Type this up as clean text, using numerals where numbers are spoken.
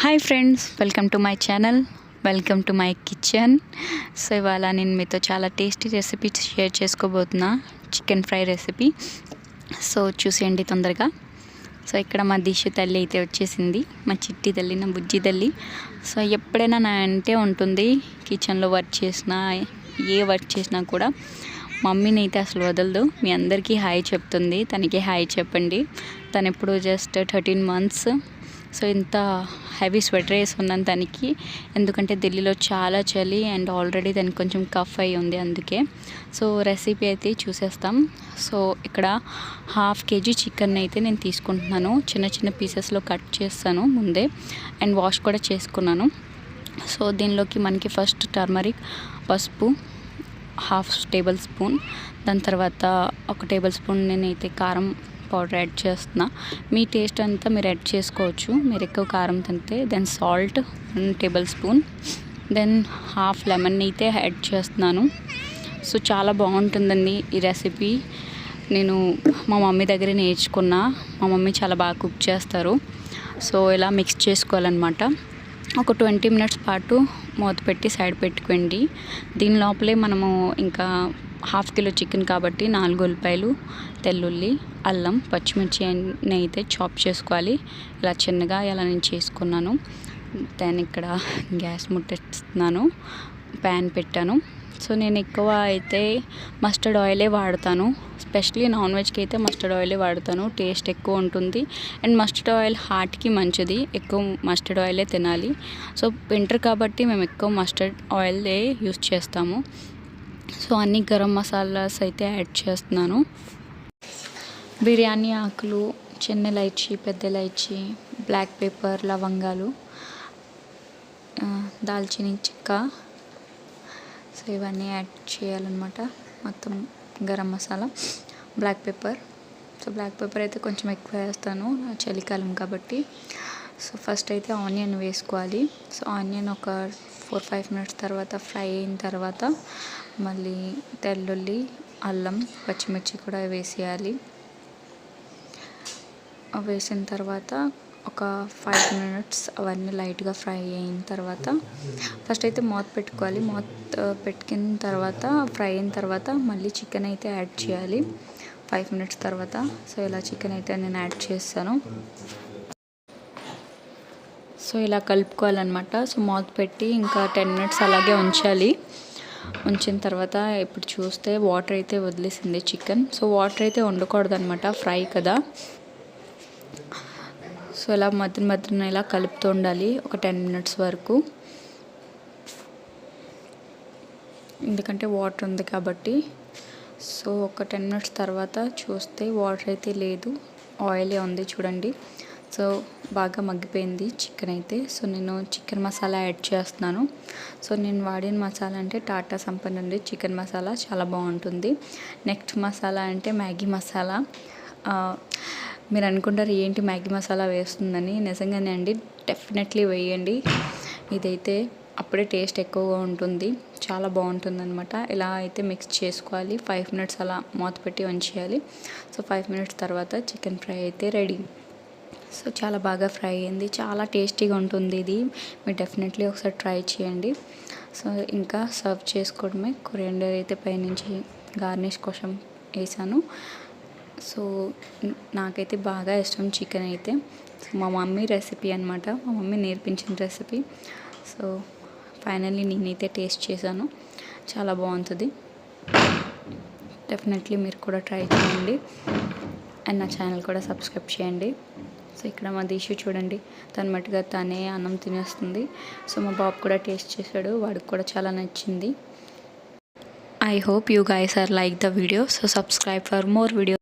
Hi friends, welcome to my channel, welcome to my kitchen. So ఇవాళ నేను మీతో చాలా టేస్టీ రెసిపీ షేర్ చేసుకోబోతున్నా, చికెన్ ఫ్రై రెసిపీ. సో చూసేయండి తొందరగా. సో ఇక్కడ మా దిశ తల్లి అయితే వచ్చేసింది, మా చిట్టి తల్లి, నా బుజ్జి తల్లి. సో ఎప్పుడైనా నా అంటే ఉంటుంది, కిచెన్లో వర్క్ చేసినా ఏ వర్క్ చేసినా కూడా మమ్మీని అయితే అసలు వదలదు. మీ అందరికీ హాయ్ చెప్తుంది, తనకి హాయ్ చెప్పండి. తను ఇప్పుడు జస్ట్ 13 months. సో ఇంత హెవీ స్వెటర్ వేసుకున్నాను తనకి, ఎందుకంటే ఢిల్లీలో చాలా చలి అండ్ ఆల్రెడీ దానికి కొంచెం కఫ్ అయి ఉంది, అందుకే. సో రెసిపీ అయితే చూసేస్తాం. సో ఇక్కడ 1/2 kg చికెన్ అయితే నేను తీసుకుంటున్నాను. చిన్న చిన్న పీసెస్లో కట్ చేస్తాను ముందే, అండ్ వాష్ కూడా చేసుకున్నాను. సో దీనిలోకి మనకి ఫస్ట్ టర్మరిక్, పసుపు 1/2 tablespoon, దాని తర్వాత 1 tablespoon నేనైతే కారం పౌడర్ యాడ్ చేస్తున్నా. మీ టేస్ట్ అంతా మీరు యాడ్ చేసుకోవచ్చు, మీరు ఎక్కువ కారం తింటే. Then salt 1 tablespoon, then 1/2 lemon అయితే యాడ్ చేస్తున్నాను. సో చాలా బాగుంటుందండి ఈ రెసిపీ. నేను మా మమ్మీ దగ్గర నేర్చుకున్నా, మా మమ్మీ చాలా బాగా కుక్ చేస్తారు. సో ఇలా మిక్స్ చేసుకోవాలన్నమాట. ఒక 20 minutes పాటు మూత పెట్టి సైడ్ పెట్టుకోండి. దీని లోపలే మనము ఇంకా 1/2 kg చికెన్ కాబట్టి 4 ఉల్లిపాయలు, తెల్లుల్లి, అల్లం, పచ్చిమిర్చి అన్నీ అయితే చాప్ చేసుకోవాలి. ఇలా చిన్నగా ఇలా నేను చేసుకున్నాను. దాన్ని ఇక్కడ గ్యాస్ ముట్టిస్తున్నాను, ప్యాన్ పెట్టాను. సో నేను ఎక్కువ అయితే మస్టర్డ్ ఆయిలే వాడతాను, స్పెషలీ నాన్ వెజ్కి అయితే మస్టర్డ్ ఆయిలే వాడతాను. టేస్ట్ ఎక్కువ ఉంటుంది, అండ్ మస్టర్డ్ ఆయిల్ హార్ట్కి మంచిది. ఎక్కువ మస్టర్డ్ ఆయిలే తినాలి. సో వింటర్ కాబట్టి మేము ఎక్కువ మస్టర్డ్ ఆయిలే యూస్ చేస్తాము. సో అన్ని గరం మసాలాస్ అయితే యాడ్ చేస్తున్నాను. బిర్యానీ ఆకులు, చిన్న ఇలైచి, పెద్ద ఇలైచి, బ్లాక్ పెప్పర్, లవంగాలు, దాల్చిన చెక్క. సో ఇవన్నీ యాడ్ చేయాలన్నమాట. మొత్తం garam masala, black pepper. So black pepper అయితే కొంచెం ఎక్కువ వేస్తాను, చలికాలం కాబట్టి. సో ఫస్ట్ అయితే ఆనియన్ వేసుకోవాలి. సో ఆనియన్ ఒక 4-5 minutes తర్వాత ఫ్రై అయిన తర్వాత మళ్ళీ తెల్లుల్లి, అల్లం, పచ్చిమిర్చి కూడా వేసేయాలి. వేసిన తర్వాత ఒక 5 minutes అవన్నీ లైట్గా ఫ్రై అయిన తర్వాత ఫస్ట్ అయితే మూత పెట్టుకోవాలి. మూత పెట్టుకున్న తర్వాత ఫ్రై అయిన తర్వాత మళ్ళీ చికెన్ అయితే యాడ్ చేయాలి 5 minutes తర్వాత. సో ఇలా చికెన్ అయితే నేను యాడ్ చేస్తాను. సో ఇలా కలుపుకోవాలన్నమాట. సో మూత పెట్టి ఇంకా 10 minutes అలాగే ఉంచాలి. ఉంచిన తర్వాత ఇప్పుడు చూస్తే వాటర్ అయితే వదిలేసింది చికెన్. సో వాటర్ అయితే ఉండకూడదు అనమాట, ఫ్రై కదా. సో ఇలా మధ్యన ఇలా కలుపుతూ ఉండాలి ఒక 10 minutes వరకు, ఎందుకంటే వాటర్ ఉంది కాబట్టి. సో ఒక 10 minutes తర్వాత చూస్తే వాటర్ అయితే లేదు, ఆయిలే ఉంది చూడండి. సో బాగా మగ్గిపోయింది చికెన్ అయితే. సో నేను చికెన్ మసాలా యాడ్ చేస్తున్నాను. సో నేను వాడిన మసాలా అంటే టాటా సంపన్ అండి, చికెన్ మసాలా చాలా బాగుంటుంది. నెక్స్ట్ మసాలా అంటే మ్యాగీ మసాలా. మీరు అనుకుంటారు ఏంటి మ్యాగీ మసాలా వేస్తుందని, నిజంగానే అండి, డెఫినెట్లీ వేయండి. ఇదైతే అప్పుడే టేస్ట్ ఎక్కువగా ఉంటుంది, చాలా బాగుంటుంది అనమాట. ఇలా అయితే మిక్స్ చేసుకోవాలి. 5 minutes అలా మూత పెట్టి ఉంచేయాలి. సో 5 minutes తర్వాత చికెన్ ఫ్రై అయితే రెడీ. సో చాలా బాగా ఫ్రై అయింది, చాలా టేస్టీగా ఉంటుంది ఇది. మీరు డెఫినెట్లీ ఒకసారి ట్రై చేయండి. సో ఇంకా సర్వ్ చేసుకోవడమే. కొరియాండర్ అయితే పైనుంచి గార్నిష్ కోసం వేసాను. సో నాకైతే బాగా ఇష్టం చికెన్ అయితే. సో మా మమ్మీ రెసిపీ అనమాట, మా మమ్మీ నేర్పించిన రెసిపీ. సో ఫైనల్లీ నేనైతే టేస్ట్ చేశాను, చాలా బాగుంటుంది. డెఫినెట్లీ మీరు కూడా ట్రై చేయండి, అండ్ నా ఛానల్ కూడా సబ్స్క్రైబ్ చేయండి. సో ఇక్కడ మా దిశ చూడండి, తన మట్టుగా తనే అన్నం తినేస్తుంది. సో మా బాబు కూడా టేస్ట్ చేశాడు, వాడికి కూడా చాలా నచ్చింది. I hope you guys are like the video. So subscribe for more videos.